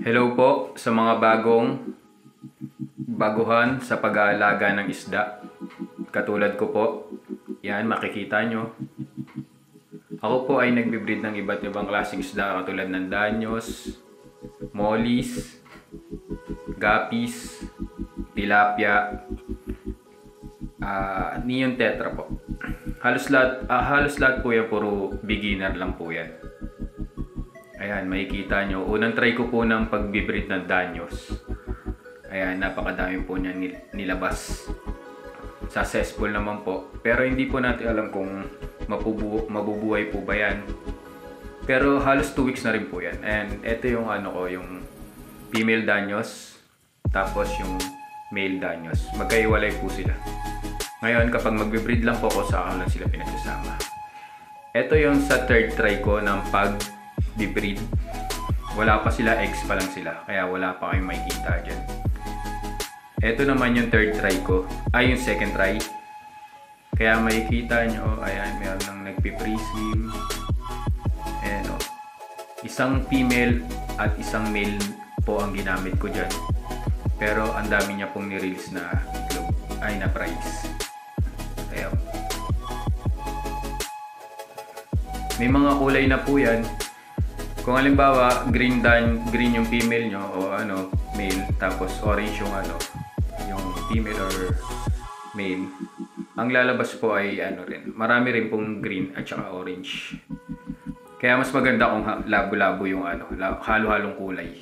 Hello po sa mga baguhan sa pag-aalaga ng isda. Katulad ko po, yan makikita nyo. Ako po ay nagbe-breed ng iba't ibang klaseng isda katulad ng danyos, mollies, guppies, tilapia, neon tetra po. Halos lahat po yan, puro beginner lang po yan. Ayan, makikita nyo. Unang try ko po ng pag-breed ng danyos. Ayan, napakadami po niya nilabas. Successful naman po. Pero hindi po natin alam kung mabubuhay po ba yan. Pero halos 2 weeks na rin po yan. And ito yung yung female danyos. Tapos yung male danyos. Magkaiwalay po sila. Ngayon, kapag magbe-breed lang po ako, saka lang sila pinagsasama. Ito yung sa third try ko ng pag-breed. Wala pa sila, eggs pa lang sila. Kaya wala pa kayong makikita dyan. Ito naman yung third try ko. Yung second try. Kaya makikita nyo, ayan, meron nang nagpipresim. Ayan o. Isang female at isang male po ang ginamit ko dyan. Pero ang dami niya pong nirelease na itlog. Na price. Ayan. May mga kulay na po yan. Kung halimbawa, green yung female nyo o male, tapos orange yung yung female or male. Ang lalabas po ay rin. Marami rin pong green at saka orange. Kaya mas maganda kung labo-labo yung halo-halong kulay.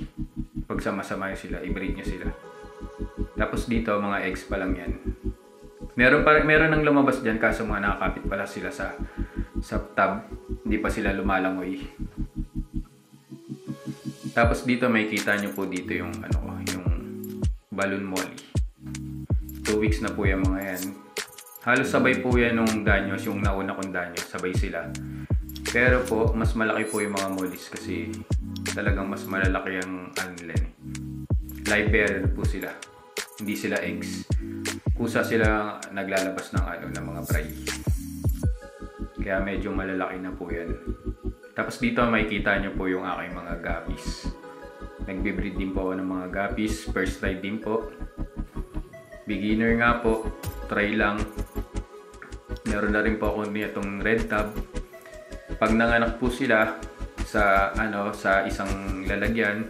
Pag sama-sama sila, i-breed nyo sila. Tapos dito, mga eggs pa lang yan. Meron nang lumabas dyan kaso mga nakakapit pala sila sa tub. Hindi pa sila lumalangoy. Tapos dito makikita nyo po dito yung yung balloon molly. 2 weeks na po yung mga yan. Halos sabay po yan nung danyos, yung nauna kong danyos, sabay sila. Pero po, mas malaki po yung mga mollies kasi talagang mas malalaki ang live bearer po sila. Hindi sila eggs. Kusa sila naglalabas ng mga fry. Kaya medyo malalaki na po yan. Tapos dito makikita nyo po yung aking mga guppies. Nagbe-breed din po ako ng mga guppies. First try din po. Beginner nga po. Try lang. Meron na rin po ako nitong red tab. Pag nanganak po sila sa isang lalagyan,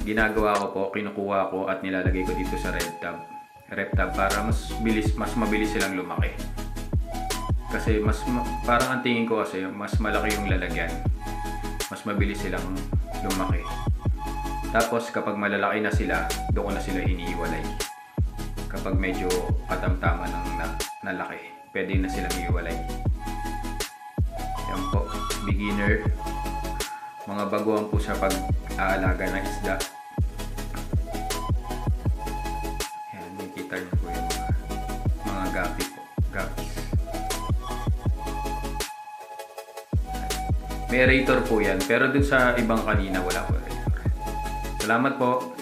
ginagawa ko po, kinukuha ko at nilalagay ko dito sa red tab para mas mabilis silang lumaki. Kasi parang ang tingin ko kasi mas malaki yung lalagyan. Mas mabilis silang lumaki. Tapos kapag malalaki na sila, doon ko na sila iniiwalay. Kapag medyo katamtaman ng nalaki, pwede na silang iiwalay. Yan po, beginner. Mga baguhan po sa pag-aalaga ng isda. Yan, nakikita niyo po yung mga guppies. May aerator po yan, pero dun sa ibang kanina wala po aerator. Salamat po.